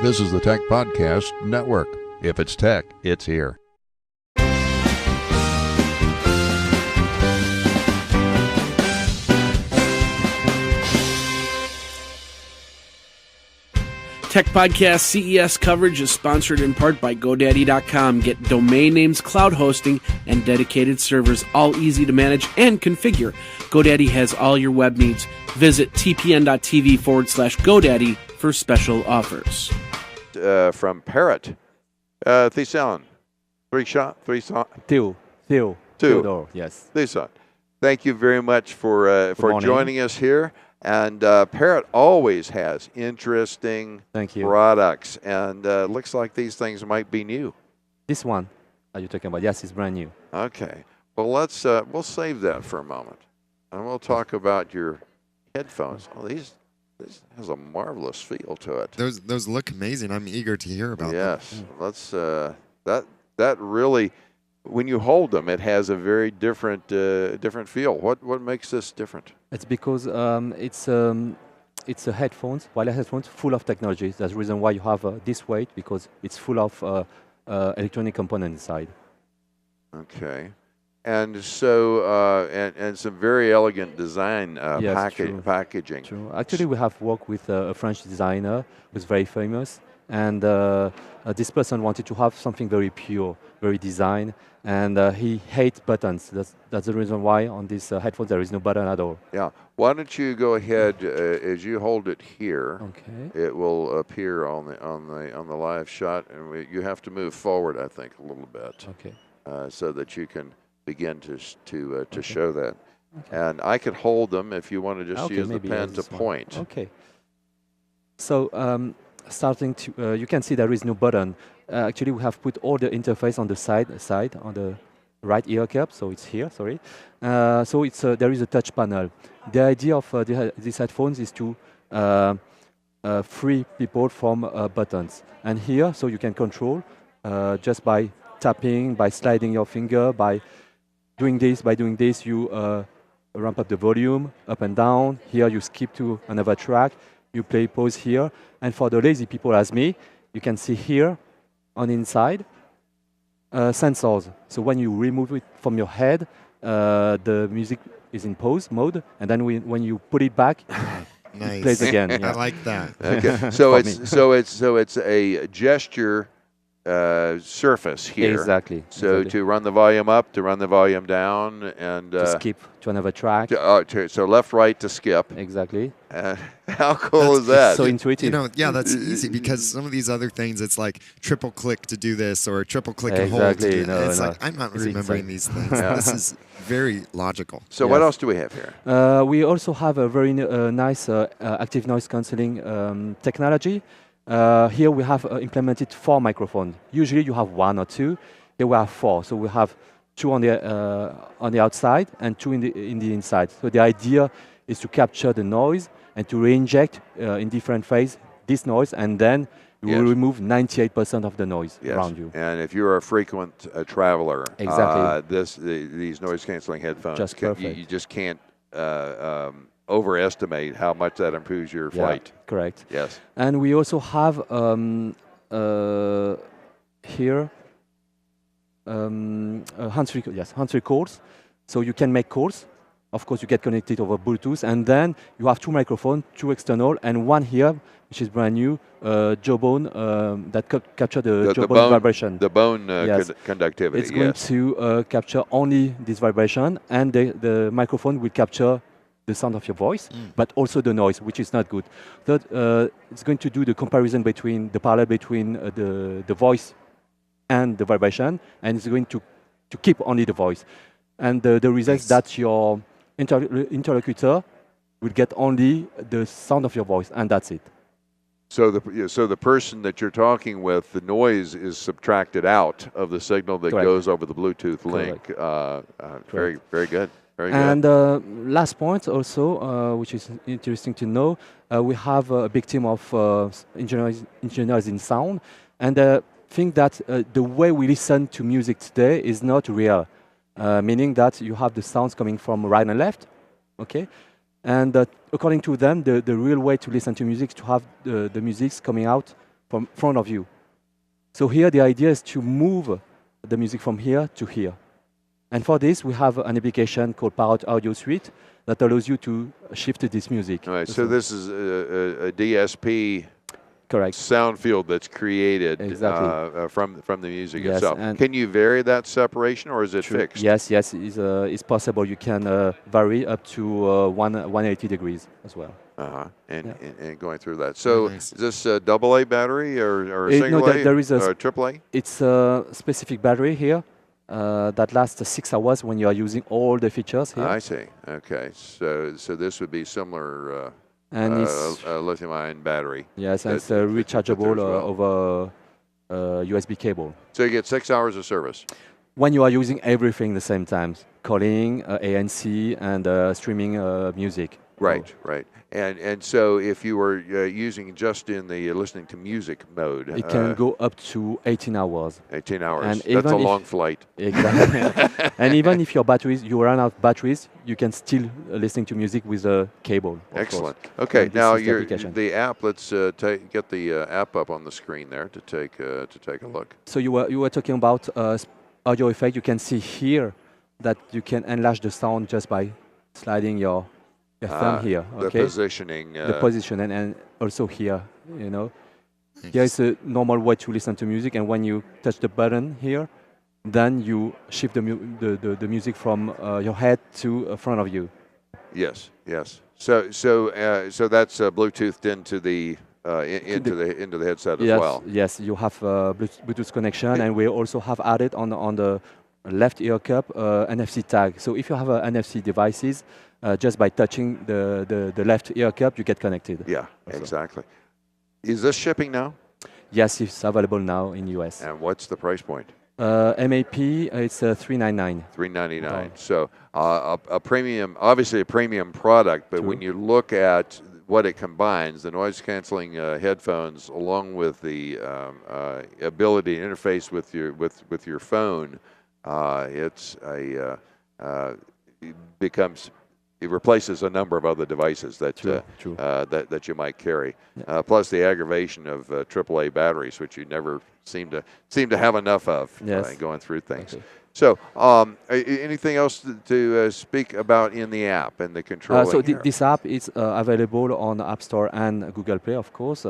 This is the Tech Podcast Network. If it's tech, it's here. Tech Podcast CES coverage is sponsored in part by GoDaddy.com. Get domain names, cloud hosting, and dedicated servers, all easy to manage and configure. GoDaddy has all your web needs. Visit TPN.TV/GoDaddy for special offers. From Parrot, Theodore, yes. Theodore. Thank you very much for joining us here. And Parrot always has interesting products, and looks like these things might be new. This one, are you talking about? Yes, it's brand new. Okay. Well, we'll save that for a moment, and we'll talk about your headphones. Oh, this has a marvelous feel to it. Those look amazing. I'm eager to hear about them. Yes, let's. That really, when you hold them, it has a very different feel. What makes this different? It's because it's a headphones, wireless headphones, full of technology. That's the reason why you have this weight, because it's full of electronic components inside. Okay, and so and some very elegant design packaging. True. Actually, we have worked with a French designer who's very famous, and this person wanted to have something very pure, very design. And he hates buttons. That's the reason why on these headphones there is no button at all. Yeah. Why don't you go ahead as you hold it here? Okay. It will appear on the live shot, and you have to move forward, I think, a little bit. Okay. So that you can begin to show that. Okay. And I could hold them if you want to just use the pen to point. Okay. So starting to, you can see there is no button. Actually, we have put all the interface on the side on the right ear cap, so it's here. Sorry. So it's there is a touch panel. The idea of these headphones is to free people from buttons. And here, so you can control just by tapping, by sliding your finger, by doing this. By doing this, you ramp up the volume up and down. Here, you skip to another track. You play pause here. And for the lazy people as me, you can see here on the inside sensors. So when you remove it from your head, the music is in pause mode, and then when you put it back, it plays again. Yeah. I like that. Okay. So it's a gesture surface here. Exactly. So to run the volume up, to run the volume down, and to skip to another track. So left, right to skip. Exactly. How cool is that? So intuitive. That's easy, because some of these other things, it's like triple click to do this or triple click and hold. Exactly. Like I'm not remembering these things. This is very logical. So what else do we have here? We also have a very nice active noise cancelling technology. Here we have implemented 4 microphones. Usually you have 1 or 2. Here we have 4. So we have 2 on the outside and 2 in the inside. So the idea is to capture the noise and to reinject in different phases this noise, and then you will remove 98% of the noise around you. And if you're a frequent traveler, these noise canceling headphones, you just can't overestimate how much that improves your flight. Correct. Yes. And we also have here hands-free calls. So you can make calls. Of course, you get connected over Bluetooth, and then you have 2 microphones, 2 external, and 1 here, which is brand new, jawbone that capture the jawbone vibration. The bone conductivity. It's going to capture only this vibration, and the microphone will capture the sound of your voice, but also the noise, which is not good. Third, it's going to do the comparison between the parallel between the voice and the vibration, and it's going to keep only the voice. And the result is that your interlocutor will get only the sound of your voice, and that's it. So the person that you're talking with, the noise is subtracted out of the signal that goes over the Bluetooth link. Very, very good. Very good. And last point also, which is interesting to know, we have a big team of engineers in sound, and think that the way we listen to music today is not real. Meaning that you have the sounds coming from right and left, okay? And according to them, the real way to listen to music is to have the music coming out from front of you. So here the idea is to move the music from here to here. And for this, we have an application called Parrot Audio Suite that allows you to shift this music. All right, so this is a DSP correct sound field that's created exactly. from the music yes, itself. Can you vary that separation, or is it fixed? Yes, it's possible. You can vary up to 180 degrees as well. And going through that. So is this a AA battery or a single no, A there is or a AAA? It's a specific battery here. That lasts 6 hours when you are using all the features here. I see. Okay, so this would be similar and it's lithium-ion battery. Yes, and it's rechargeable over USB cable. So you get 6 hours of service when you are using everything at the same time, calling, ANC, and streaming music. Right, right. And so if you were using just in the listening to music mode, it can go up to 18 hours. 18 hours. And that's a long flight. Exactly. And even if you run out of batteries, you can still listen to music with a cable. Excellent. Okay, now the app. Let's get the app up on the screen there to take a look. So you were talking about audio effect. You can see here that you can enlarge the sound just by sliding your thumb here. Okay. The positioning. The position and also here, Here is a normal way to listen to music, and when you touch the button here, then you shift the music from your head to front of you. Yes, yes. So that's Bluetoothed into the into the headset as well. Yes, you have Bluetooth connection, and we also have added on the left ear cup NFC tag. So if you have NFC devices, just by touching the left ear cup, you get connected. Yeah, also. Exactly. Is this shipping now? Yes, it's available now in US. And what's the price point? MAP, it's $399. $399. So a premium, obviously a premium product, but when you look at what it combines, the noise canceling headphones, along with the ability to interface with your phone, it replaces a number of other devices that you might carry. Yeah. Plus the aggravation of AAA batteries, which you never seem to have enough of going through things. Okay. So, anything else to speak about in the app and the controlling? So this app is available on App Store and Google Play, of course,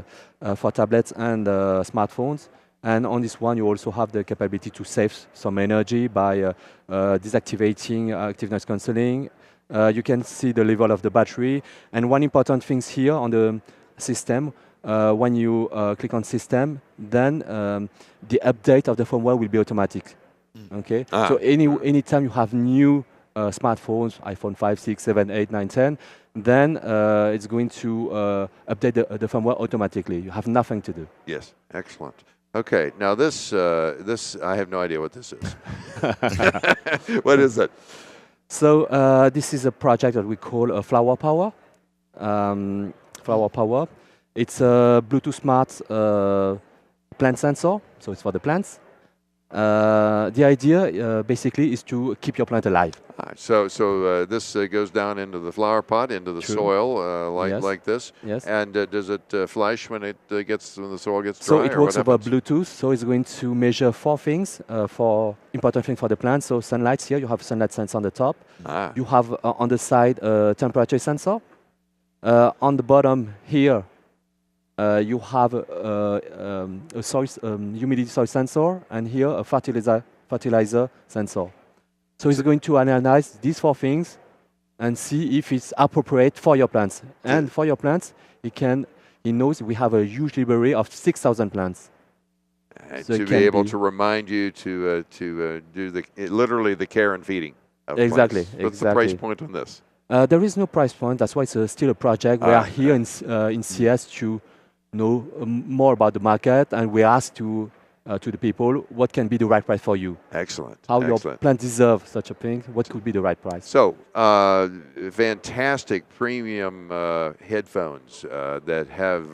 for tablets and smartphones. And on this one, you also have the capability to save some energy by deactivating active noise cancelling. You can see the level of the battery. And one important thing here on the system, when you click on system, then the update of the firmware will be automatic. Okay. So anytime you have new smartphones, iPhone 5, 6, 7, 8, 9, 10, then it's going to update the firmware automatically. You have nothing to do. Yes. Excellent. Okay. Now this I have no idea what this is. What is it? So this is a project that we call Flower Power. Flower Power. It's a Bluetooth smart plant sensor, so it's for the plants. The idea basically is to keep your plant alive. So this goes down into the flower pot, into the soil, like this. Yes. And does it flash when the soil gets dry? So it works over Bluetooth. So it's going to measure 4 things, for important things for the plant. So sunlight here, you have a sunlight sensor on the top. You have on the side a temperature sensor. On the bottom here, you have a humidity soil sensor, and here a fertilizer sensor. So it's going to analyze these 4 things and see if it's appropriate for your plants. And for your plants, he knows we have a huge library of 6,000 plants. And so to be able to remind you to do literally the care and feeding of exactly. plants. What's the price point on this? There is no price point. That's why it's still a project. We are here in CES to know more about the market, and we ask to the people what can be the right price for you. Excellent. How your plant deserves such a thing. What could be the right price? So, fantastic premium headphones that have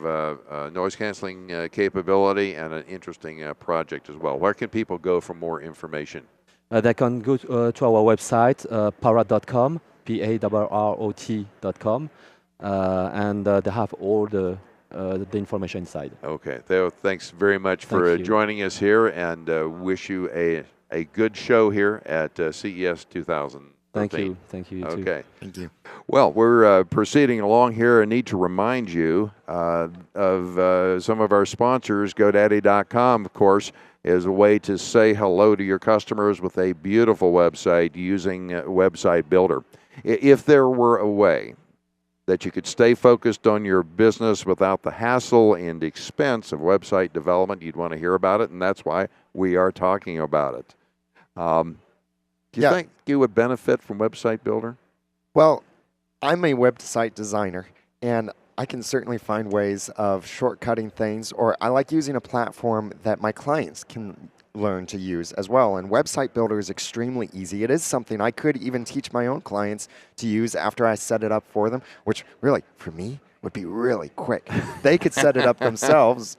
noise canceling capability and an interesting project as well. Where can people go for more information? They can go to our website, parrot.com, Parrot.com, and they have all the the information inside. Okay. Theo, thanks very much for joining us here, and wish you a good show here at CES 2013. Thank you. Thank you. Okay. Thank you. Well, we're proceeding along here. I need to remind you of some of our sponsors. GoDaddy.com, of course, is a way to say hello to your customers with a beautiful website using Website Builder. If there were a way that you could stay focused on your business without the hassle and expense of website development, you'd want to hear about it, and that's why we are talking about it. Do you think you would benefit from Website Builder? Well, I'm a website designer, and I can certainly find ways of shortcutting things, or I like using a platform that my clients can learn to use as well. And Website Builder is extremely easy. It is something I could even teach my own clients to use after I set it up for them, which really, for me, would be really quick. They could set it up themselves,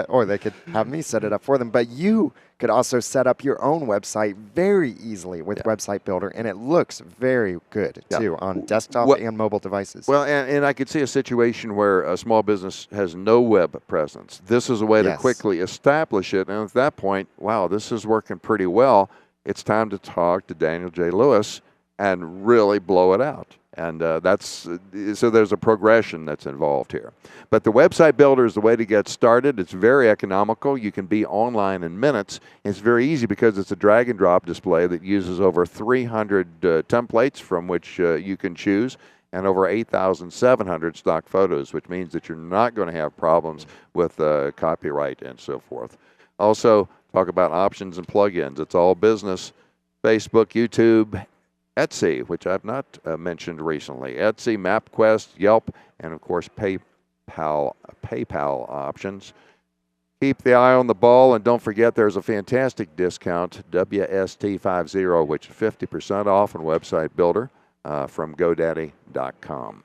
or they could have me set it up for them. But you could also set up your own website very easily with Website Builder, and it looks very good, too, on desktop and mobile devices. Well, and I could see a situation where a small business has no web presence. This is a way to quickly establish it, and at that point, wow, this is working pretty well. It's time to talk to Daniel J. Lewis and really blow it out. And so there's a progression that's involved here. But the Website Builder is the way to get started. It's very economical. You can be online in minutes. It's very easy because it's a drag and drop display that uses over 300 templates from which you can choose, and over 8,700 stock photos, which means that you're not going to have problems with copyright and so forth. Also, talk about options and plugins. It's all business. Facebook, YouTube, Etsy, which I've not mentioned recently. Etsy, MapQuest, Yelp, and of course PayPal options. Keep the eye on the ball, and don't forget there's a fantastic discount, WST50, which is 50% off on Website Builder from GoDaddy.com.